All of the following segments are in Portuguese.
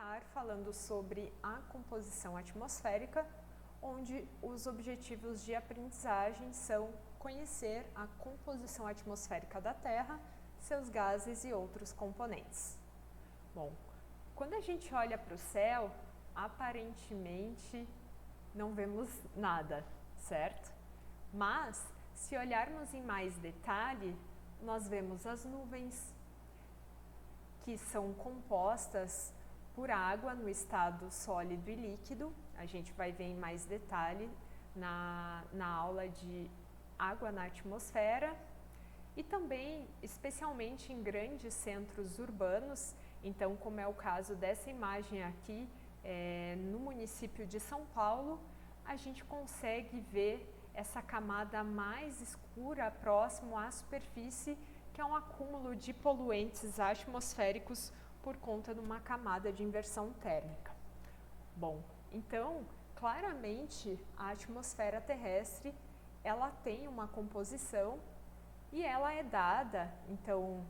iniciar falando sobre a composição atmosférica, onde os objetivos de aprendizagem são conhecer a composição atmosférica da Terra, seus gases e outros componentes. Bom, quando a gente olha para o céu, aparentemente não vemos nada, certo? Mas, se olharmos em mais detalhe, nós vemos as nuvens, que são compostas por água no estado sólido e líquido. A gente vai ver em mais detalhe na aula de água na atmosfera. E também, especialmente em grandes centros urbanos, então como é o caso dessa imagem aqui, no município de São Paulo, a gente consegue ver essa camada mais escura próximo à superfície, que é um acúmulo de poluentes atmosféricos por conta de uma camada de inversão térmica. Bom, então, claramente a atmosfera terrestre, ela tem uma composição e ela é dada, então,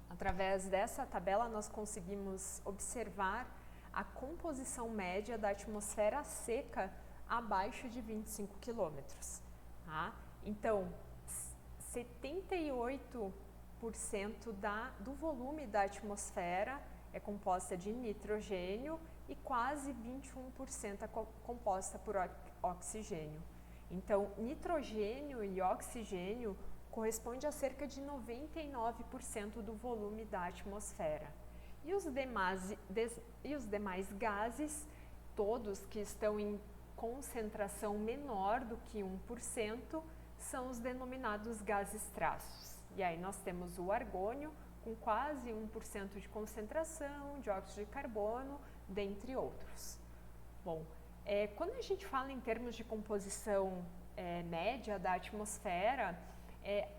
através dessa tabela nós conseguimos observar a composição média da atmosfera seca abaixo de 25 quilômetros. Tá? Então, 78% do volume da atmosfera é composta de nitrogênio e quase 21% é composta por oxigênio. Então, nitrogênio e oxigênio corresponde a cerca de 99% do volume da atmosfera. E os demais gases, todos que estão em concentração menor do que 1%, são os denominados gases traços. E aí nós temos o argônio, com quase 1% de concentração, dióxido de carbono, dentre outros. Bom, quando a gente fala em termos de composição média da atmosfera,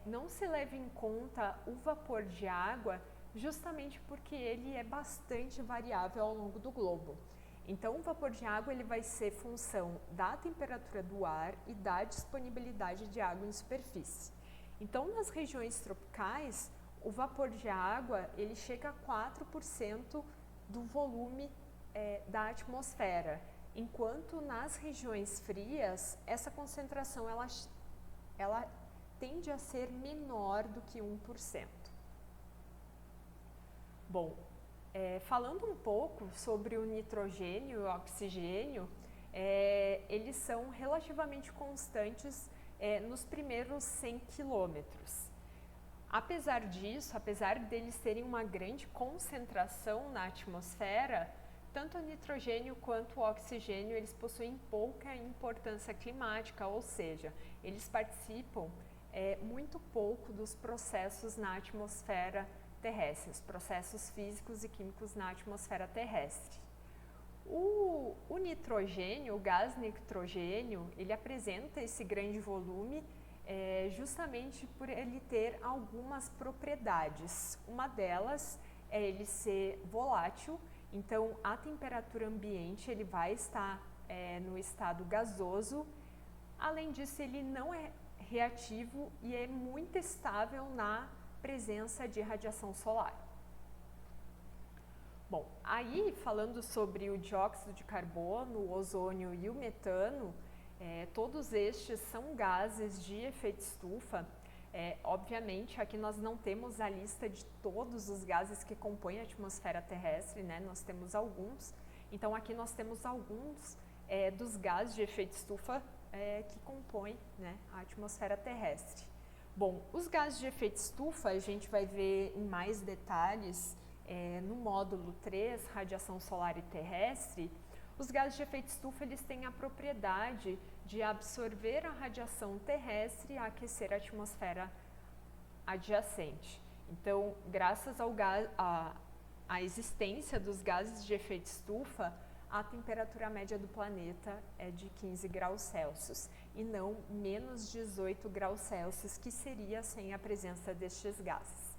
não se leva em conta o vapor de água, justamente porque ele é bastante variável ao longo do globo. Então, o vapor de água ele vai ser função da temperatura do ar e da disponibilidade de água em superfície. Então, nas regiões tropicais, o vapor de água ele chega a 4% do volume da atmosfera, enquanto nas regiões frias, essa concentração ela tende a ser menor do que 1%. Bom, falando um pouco sobre o nitrogênio e o oxigênio, eles são relativamente constantes nos primeiros 100 quilômetros. Apesar disso, apesar deles terem uma grande concentração na atmosfera, tanto o nitrogênio quanto o oxigênio eles possuem pouca importância climática, ou seja, eles participam muito pouco dos processos na atmosfera terrestre, os processos físicos e químicos na atmosfera terrestre. O nitrogênio, o gás nitrogênio, ele apresenta esse grande volume justamente por ele ter algumas propriedades. Uma delas é ele ser volátil, então a temperatura ambiente ele vai estar no estado gasoso. Além disso, ele não é reativo e é muito estável na presença de radiação solar. Bom, aí falando sobre o dióxido de carbono, o ozônio e o metano, todos estes são gases de efeito estufa. Obviamente, aqui nós não temos a lista de todos os gases que compõem a atmosfera terrestre, né? Nós temos alguns. Então, aqui nós temos alguns dos gases de efeito estufa que compõem, né, a atmosfera terrestre. Bom, os gases de efeito estufa a gente vai ver em mais detalhes no módulo 3, radiação solar e terrestre. Os gases de efeito estufa eles têm a propriedade de absorver a radiação terrestre e aquecer a atmosfera adjacente. Então, graças à existência dos gases de efeito estufa, a temperatura média do planeta é de 15 graus Celsius e não menos 18 graus Celsius, que seria sem a presença destes gases.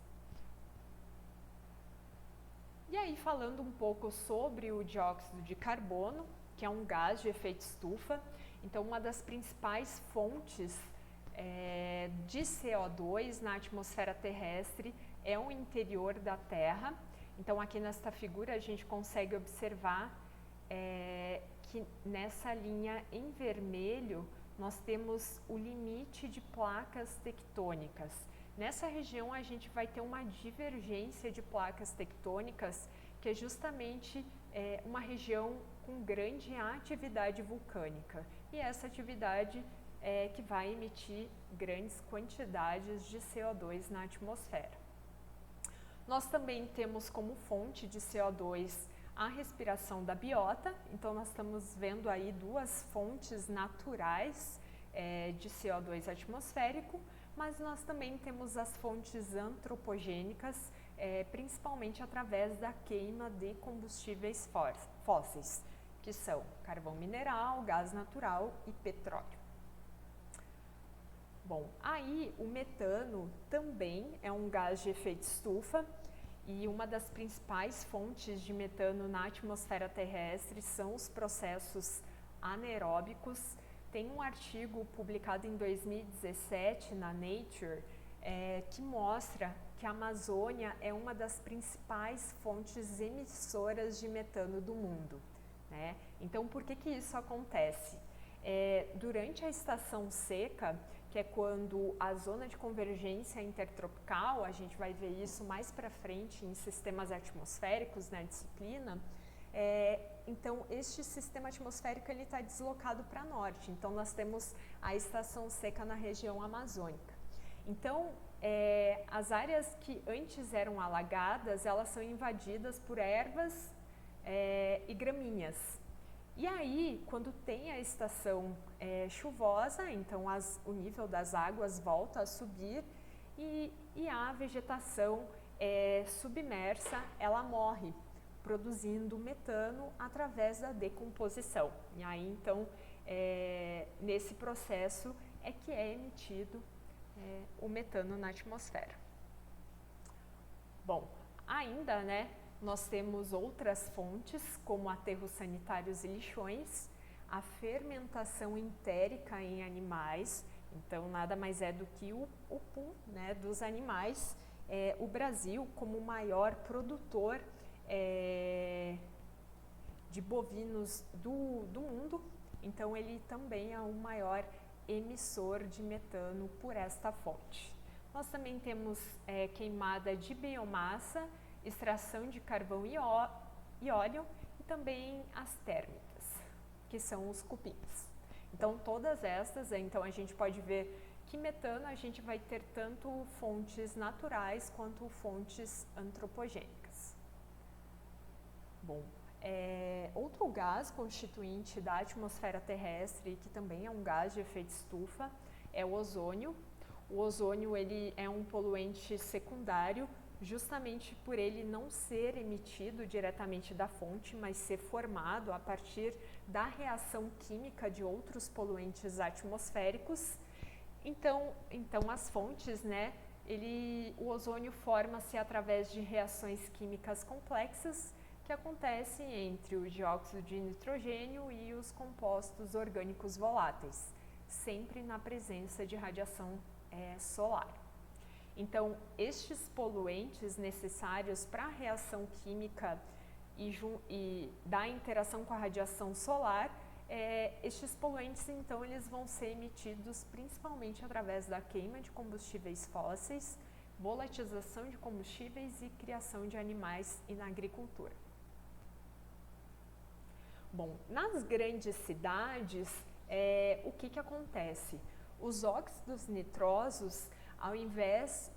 E aí, falando um pouco sobre o dióxido de carbono, que é um gás de efeito estufa, então uma das principais fontes de CO2 na atmosfera terrestre é o interior da Terra. Então aqui nesta figura a gente consegue observar que nessa linha em vermelho nós temos o limite de placas tectônicas. Nessa região a gente vai ter uma divergência de placas tectônicas, que é justamente uma região com grande atividade vulcânica. E essa atividade é que vai emitir grandes quantidades de CO2 na atmosfera. Nós também temos como fonte de CO2 a respiração da biota, então nós estamos vendo aí duas fontes naturais de CO2 atmosférico, mas nós também temos as fontes antropogênicas, principalmente através da queima de combustíveis fósseis, que são carvão mineral, gás natural e petróleo. Bom, aí o metano também é um gás de efeito estufa e uma das principais fontes de metano na atmosfera terrestre são os processos anaeróbicos. Tem um artigo publicado em 2017 na Nature que mostra que a Amazônia é uma das principais fontes emissoras de metano do mundo, né? Então, por que isso acontece? Durante a estação seca, que é quando a zona de convergência intertropical, a gente vai ver isso mais para frente em sistemas atmosféricos na disciplina, então este sistema atmosférico ele está deslocado para norte, então nós temos a estação seca na região amazônica. Então, as áreas que antes eram alagadas, elas são invadidas por ervas e gramíneas. E aí, quando tem a estação chuvosa, então o nível das águas volta a subir e a vegetação submersa, ela morre, produzindo metano através da decomposição. E aí, então, nesse processo é que é emitido o metano na atmosfera. Bom, ainda, né? Nós temos outras fontes, como aterros sanitários e lixões, a fermentação entérica em animais, então nada mais é do que o pum, né, dos animais. O Brasil, como o maior produtor de bovinos do mundo, então ele também é o maior emissor de metano por esta fonte. Nós também temos queimada de biomassa, extração de carvão e óleo e também as térmicas, que são os cupins. Então, todas estas, então a gente pode ver que metano a gente vai ter tanto fontes naturais quanto fontes antropogênicas. Bom, outro gás constituinte da atmosfera terrestre, que também é um gás de efeito estufa, é o ozônio. O ozônio ele é um poluente secundário, justamente por ele não ser emitido diretamente da fonte, mas ser formado a partir da reação química de outros poluentes atmosféricos. Então as fontes, né, o ozônio forma-se através de reações químicas complexas que acontecem entre o dióxido de nitrogênio e os compostos orgânicos voláteis, sempre na presença de radiação solar. Então, estes poluentes necessários para a reação química e da interação com a radiação solar, estes poluentes, então, eles vão ser emitidos principalmente através da queima de combustíveis fósseis, volatização de combustíveis e criação de animais e na agricultura. Bom, nas grandes cidades, o que acontece? Os óxidos nitrosos, ao invés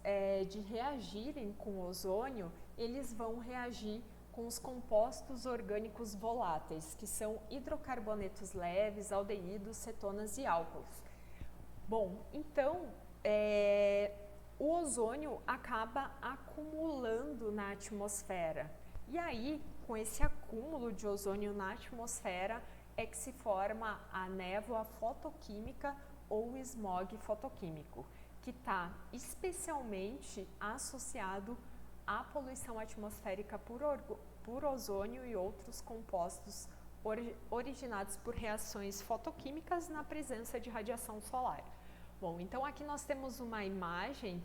de reagirem com o ozônio, eles vão reagir com os compostos orgânicos voláteis, que são hidrocarbonetos leves, aldeídos, cetonas e álcools. Bom, então, o ozônio acaba acumulando na atmosfera. E aí, com esse acúmulo de ozônio na atmosfera, é que se forma a névoa fotoquímica ou o smog fotoquímico, que está especialmente associado à poluição atmosférica por ozônio e outros compostos originados por reações fotoquímicas na presença de radiação solar. Bom, então aqui nós temos uma imagem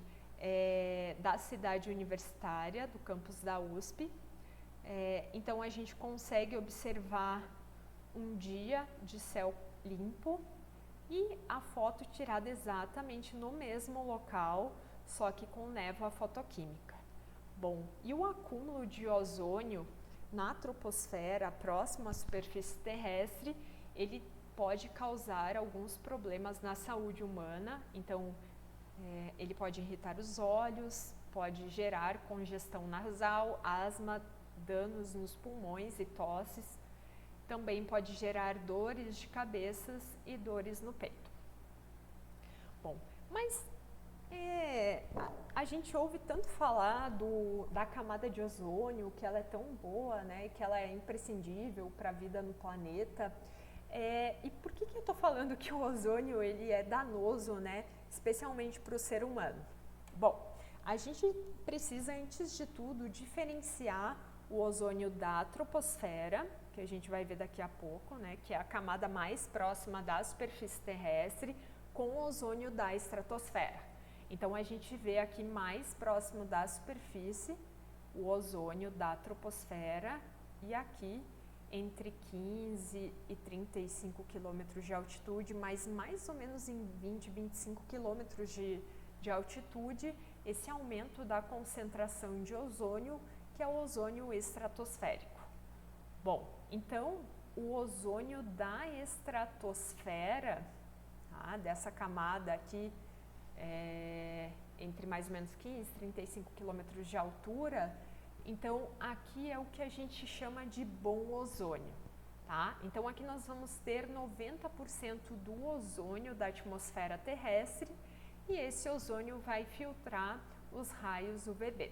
da cidade universitária, do campus da USP, Então a gente consegue observar um dia de céu limpo e a foto tirada exatamente no mesmo local, só que com névoa fotoquímica. Bom, e o acúmulo de ozônio na troposfera próximo à superfície terrestre, ele pode causar alguns problemas na saúde humana. Então, ele pode irritar os olhos, pode gerar congestão nasal, asma, danos nos pulmões e tosses. Também pode gerar dores de cabeça e dores no peito. Bom, mas a gente ouve tanto falar da camada de ozônio, que ela é tão boa, né, que ela é imprescindível para a vida no planeta. E por que eu estou falando que o ozônio ele é danoso, né, especialmente para o ser humano? Bom, a gente precisa, antes de tudo, diferenciar o ozônio da troposfera, que a gente vai ver daqui a pouco, né, que é a camada mais próxima da superfície terrestre, com o ozônio da estratosfera. Então, a gente vê aqui mais próximo da superfície o ozônio da troposfera e aqui entre 15 e 35 quilômetros de altitude, mas mais ou menos em 20, 25 quilômetros de altitude, esse aumento da concentração de ozônio, que é o ozônio estratosférico. Bom, então o ozônio da estratosfera, dessa camada aqui, entre mais ou menos 15 e 35 quilômetros de altura, então aqui é o que a gente chama de bom ozônio, tá? Então aqui nós vamos ter 90% do ozônio da atmosfera terrestre e esse ozônio vai filtrar os raios UVB.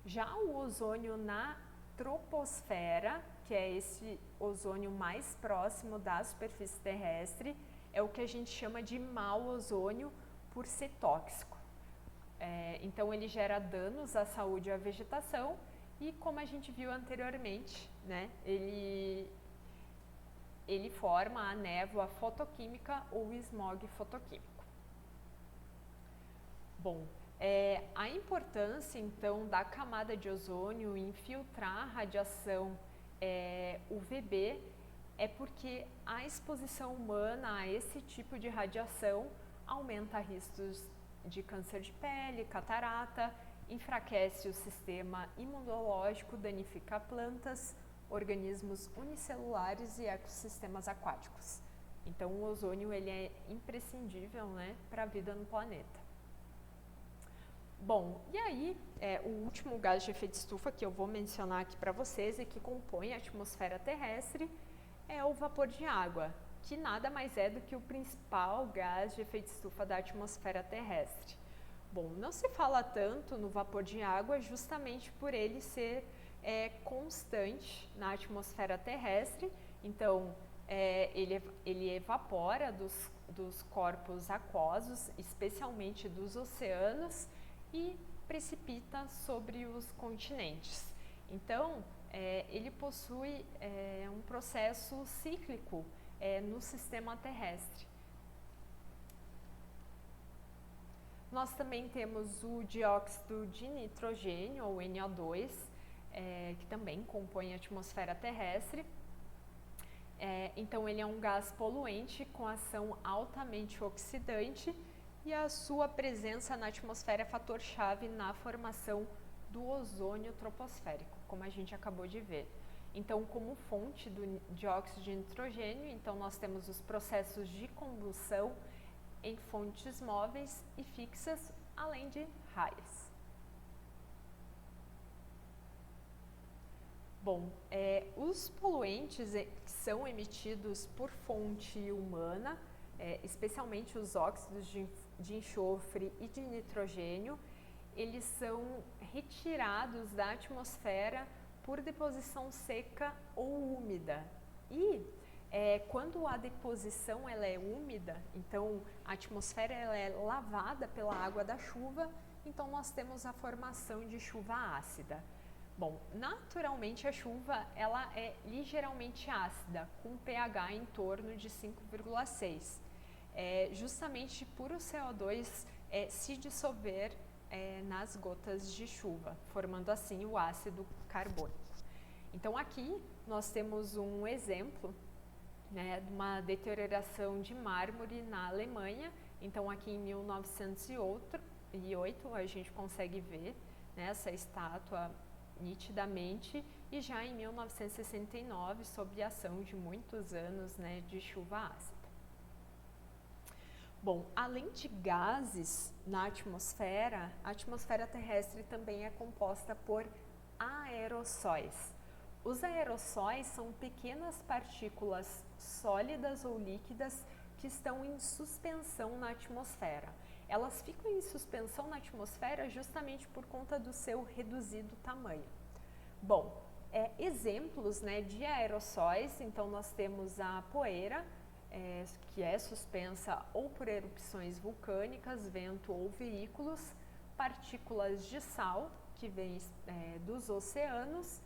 Já o ozônio na troposfera, que é esse ozônio mais próximo da superfície terrestre, é o que a gente chama de mau ozônio por ser tóxico. Então ele gera danos à saúde e à vegetação e, como a gente viu anteriormente, né, ele forma a névoa fotoquímica ou smog fotoquímico. Bom, a importância então da camada de ozônio em filtrar a radiação UVB é porque a exposição humana a esse tipo de radiação aumenta riscos de câncer de pele, catarata, enfraquece o sistema imunológico, danifica plantas, organismos unicelulares e ecossistemas aquáticos. Então o ozônio ele é imprescindível, né, para a vida no planeta. Bom, e aí o último gás de efeito estufa que eu vou mencionar aqui para vocês e que compõe a atmosfera terrestre é o vapor de água, que nada mais é do que o principal gás de efeito estufa da atmosfera terrestre. Bom, não se fala tanto no vapor de água justamente por ele ser constante na atmosfera terrestre, então ele evapora dos corpos aquosos, especialmente dos oceanos, e precipita sobre os continentes. Então, ele possui um processo cíclico no sistema terrestre. Nós também temos o dióxido de nitrogênio, ou NO2, que também compõe a atmosfera terrestre. Então ele é um gás poluente com ação altamente oxidante e a sua presença na atmosfera é fator-chave na formação do ozônio troposférico, como a gente acabou de ver. Então, como fonte do dióxido de nitrogênio, então nós temos os processos de combustão em fontes móveis e fixas, além de raios. Bom, os poluentes que são emitidos por fonte humana, especialmente os óxidos de enxofre e de nitrogênio, eles são retirados da atmosfera por deposição seca ou úmida. E quando a deposição ela é úmida, então a atmosfera ela é lavada pela água da chuva, então nós temos a formação de chuva ácida. Bom, naturalmente a chuva ela é ligeiramente ácida, com pH em torno de 5,6, justamente por o CO2 se dissolver nas gotas de chuva, formando assim o ácido carbônico. Então aqui nós temos um exemplo, né, de uma deterioração de mármore na Alemanha. Então aqui em 1908 a gente consegue ver, né, essa estátua nitidamente, e já em 1969, sob a ação de muitos anos, né, de chuva ácida. Bom, além de gases na atmosfera, a atmosfera terrestre também é composta por aerossóis. Os aerossóis são pequenas partículas sólidas ou líquidas que estão em suspensão na atmosfera. Elas ficam em suspensão na atmosfera justamente por conta do seu reduzido tamanho. Bom, exemplos, né, de aerossóis, então nós temos a poeira, que é suspensa ou por erupções vulcânicas, vento ou veículos, partículas de sal, que vêm dos oceanos,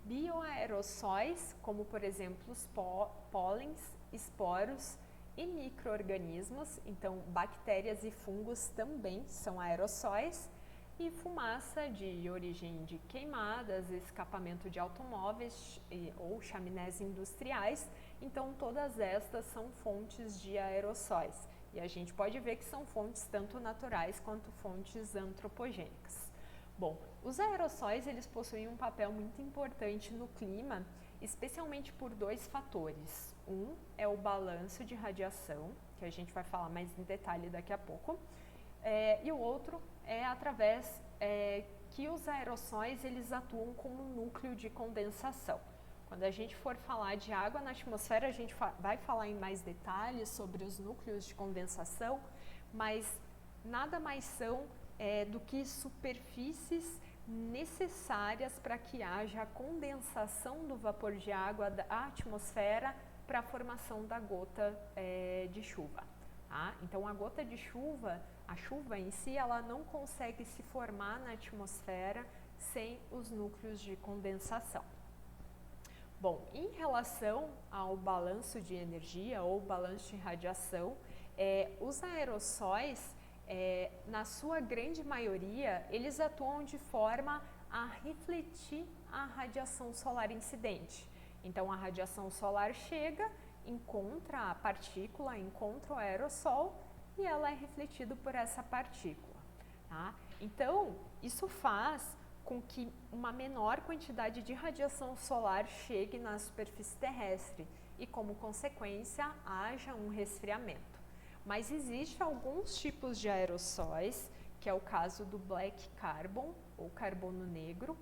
bioaerossóis, como por exemplo os pólens, esporos e micro-organismos, então bactérias e fungos também são aerossóis, e fumaça de origem de queimadas, escapamento de automóveis ou chaminés industriais. Então todas estas são fontes de aerossóis, e a gente pode ver que são fontes tanto naturais quanto fontes antropogênicas. Bom, os aerossóis eles possuem um papel muito importante no clima, especialmente por dois fatores. Um é o balanço de radiação, que a gente vai falar mais em detalhe daqui a pouco, e o outro é através que os aerossóis eles atuam como núcleo de condensação. Quando a gente for falar de água na atmosfera, a gente vai falar em mais detalhes sobre os núcleos de condensação, mas nada mais são do que superfícies necessárias para que haja a condensação do vapor de água da atmosfera para a formação da gota de chuva. Tá? Então a gota de chuva, a chuva em si, ela não consegue se formar na atmosfera sem os núcleos de condensação. Bom, em relação ao balanço de energia ou balanço de radiação, os aerossóis, na sua grande maioria, eles atuam de forma a refletir a radiação solar incidente. Então, a radiação solar chega, encontra a partícula, encontra o aerossol e ela é refletida por essa partícula. Tá? Então, isso faz com que uma menor quantidade de radiação solar chegue na superfície terrestre e, como consequência, haja um resfriamento. Mas existem alguns tipos de aerossóis, que é o caso do black carbon, ou carbono negro,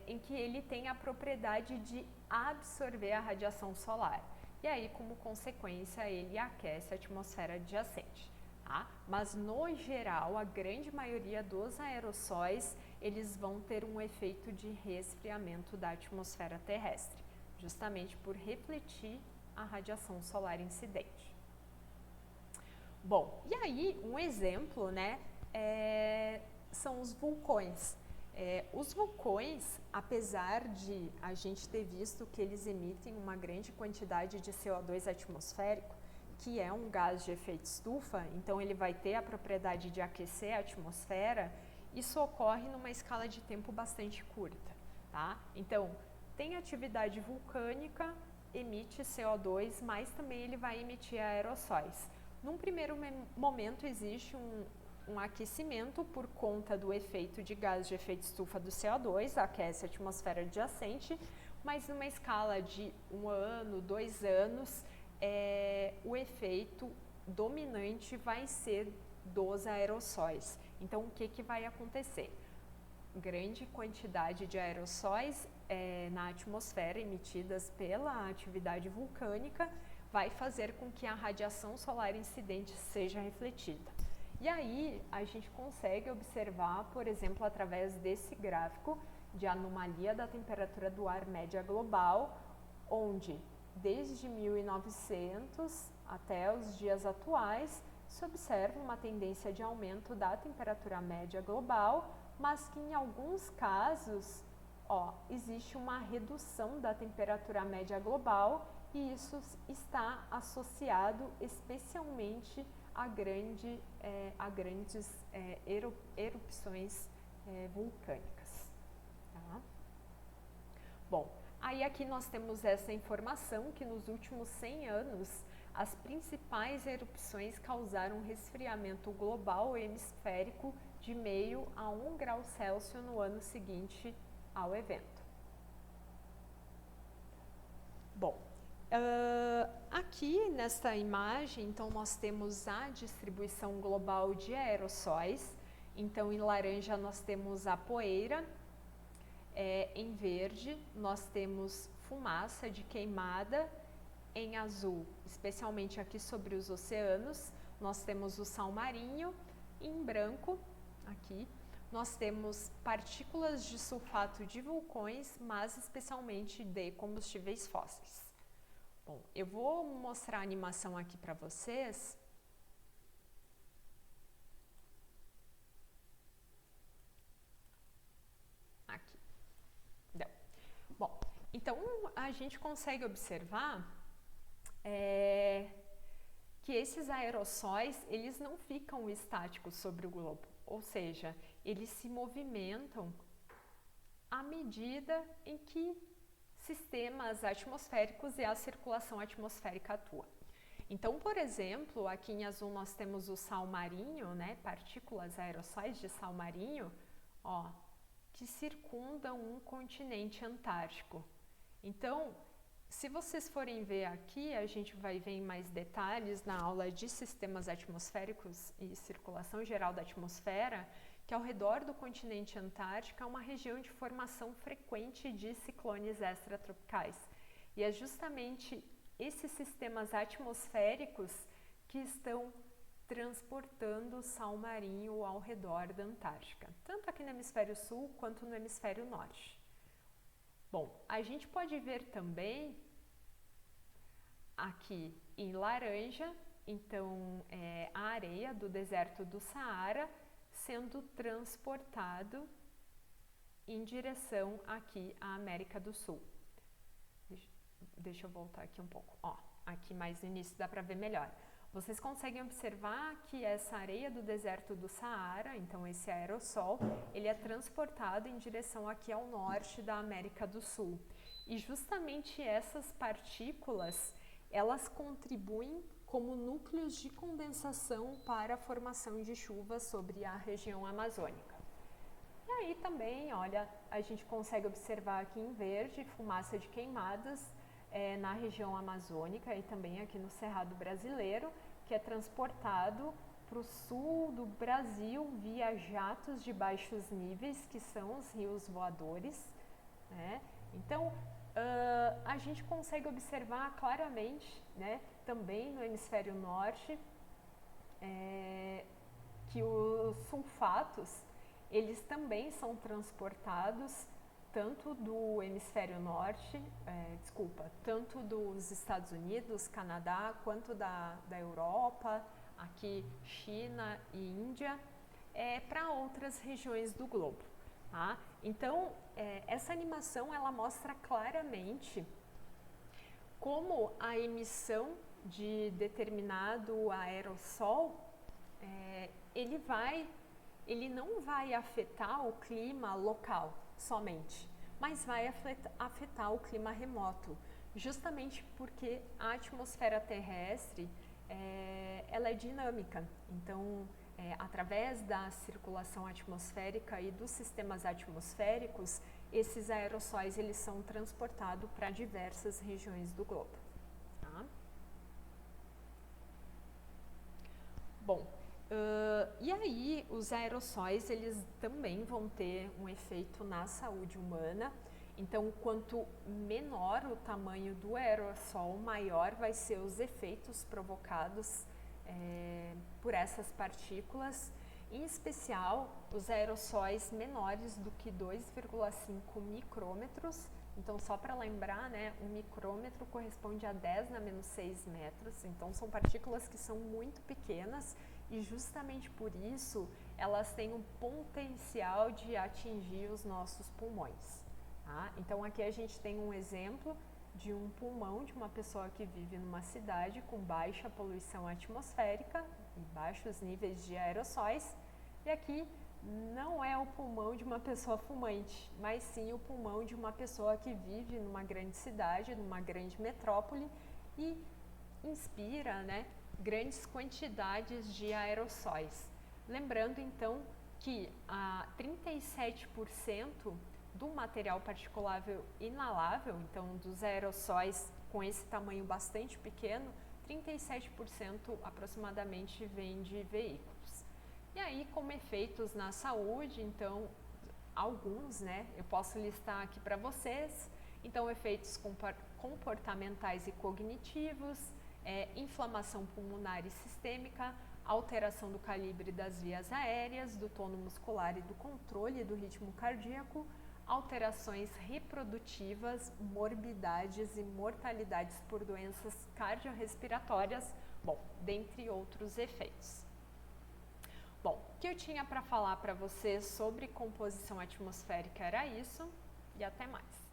em que ele tem a propriedade de absorver a radiação solar. E aí, como consequência, ele aquece a atmosfera adjacente. Tá? Mas, no geral, a grande maioria dos aerossóis, eles vão ter um efeito de resfriamento da atmosfera terrestre, justamente por refletir a radiação solar incidente. Bom, e aí um exemplo, né, são os vulcões. Os vulcões, apesar de a gente ter visto que eles emitem uma grande quantidade de CO2 atmosférico, que é um gás de efeito estufa, então ele vai ter a propriedade de aquecer a atmosfera, isso ocorre numa escala de tempo bastante curta, tá? Então, tem atividade vulcânica, emite CO2, mas também ele vai emitir aerossóis. Num primeiro momento existe um aquecimento por conta do efeito de gás de efeito estufa do CO2, aquece a atmosfera adjacente, mas numa escala de 1 ano, 2 anos, o efeito dominante vai ser dos aerossóis. Então, o que vai acontecer? Grande quantidade de aerossóis na atmosfera emitidas pela atividade vulcânica vai fazer com que a radiação solar incidente seja refletida. E aí, a gente consegue observar, por exemplo, através desse gráfico de anomalia da temperatura do ar média global, onde desde 1900 até os dias atuais se observa uma tendência de aumento da temperatura média global, mas que em alguns casos existe uma redução da temperatura média global, e isso está associado especialmente a grandes erupções vulcânicas. Tá? Bom, aí aqui nós temos essa informação que nos últimos 100 anos as principais erupções causaram resfriamento global hemisférico de meio a 1 grau Celsius no ano seguinte ao evento. Bom, aqui nesta imagem, então nós temos a distribuição global de aerossóis. Então em laranja nós temos a poeira, em verde nós temos fumaça de queimada, em azul, especialmente aqui sobre os oceanos, nós temos o sal marinho, e em branco, aqui, nós temos partículas de sulfato de vulcões, mas especialmente de combustíveis fósseis. Bom, eu vou mostrar a animação aqui para vocês. Aqui. Deu. Bom, então a gente consegue observar que esses aerossóis, eles não ficam estáticos sobre o globo, ou seja, eles se movimentam à medida em que sistemas atmosféricos e a circulação atmosférica atuam. Então, por exemplo, aqui em azul nós temos o sal marinho, né, partículas aerossóis de sal marinho, ó, que circundam um continente antártico. Então, se vocês forem ver aqui, a gente vai ver em mais detalhes na aula de sistemas atmosféricos e circulação geral da atmosfera, que ao redor do continente antártico é uma região de formação frequente de ciclones extratropicais. E é justamente esses sistemas atmosféricos que estão transportando sal marinho ao redor da Antártica, tanto aqui no hemisfério sul quanto no hemisfério norte. Bom, a gente pode ver também aqui em laranja, então a areia do deserto do Saara sendo transportado em direção aqui à América do Sul. Deixa eu voltar aqui um pouco, ó, aqui mais no início dá para ver melhor. Vocês conseguem observar que essa areia do deserto do Saara, então esse aerossol, ele é transportado em direção aqui ao norte da América do Sul. E justamente essas partículas, elas contribuem como núcleos de condensação para a formação de chuvas sobre a região amazônica. E aí também, olha, a gente consegue observar aqui em verde fumaça de queimadas na região amazônica e também aqui no Cerrado brasileiro, que é transportado para o sul do Brasil via jatos de baixos níveis, que são os rios voadores, né? Então, a gente consegue observar claramente, né, também no hemisfério norte, que os sulfatos, eles também são transportados tanto do hemisfério norte, tanto dos Estados Unidos, Canadá, quanto da Europa, aqui China e Índia, para outras regiões do globo. Tá? Então, essa animação ela mostra claramente como a emissão de determinado aerossol, ele não vai afetar o clima local somente, mas vai afetar o clima remoto, justamente porque a atmosfera terrestre ela é dinâmica. Então, através da circulação atmosférica e dos sistemas atmosféricos, esses aerossóis eles são transportados para diversas regiões do globo. Tá? Bom, e aí os aerossóis eles também vão ter um efeito na saúde humana. Então, quanto menor o tamanho do aerossol, maior vai ser os efeitos provocados por essas partículas, em especial os aerossóis menores do que 2,5 micrômetros. Então, só para lembrar, né, um micrômetro corresponde a 10⁻⁶ metros, então são partículas que são muito pequenas e justamente por isso elas têm um potencial de atingir os nossos pulmões. Tá? Então, aqui a gente tem um exemplo de um pulmão de uma pessoa que vive numa cidade com baixa poluição atmosférica e baixos níveis de aerossóis. E aqui não é o pulmão de uma pessoa fumante, mas sim o pulmão de uma pessoa que vive numa grande cidade, numa grande metrópole e inspira, né, grandes quantidades de aerossóis. Lembrando então que 37% do material particulável inalável, então dos aerossóis com esse tamanho bastante pequeno, 37% aproximadamente vem de veículos. E aí, como efeitos na saúde, então, alguns, né, eu posso listar aqui para vocês. Então, efeitos comportamentais e cognitivos, inflamação pulmonar e sistêmica, alteração do calibre das vias aéreas, do tônus muscular e do controle do ritmo cardíaco, alterações reprodutivas, morbidades e mortalidades por doenças cardiorrespiratórias, bom, dentre outros efeitos. Bom, o que eu tinha para falar para vocês sobre composição atmosférica era isso, e até mais.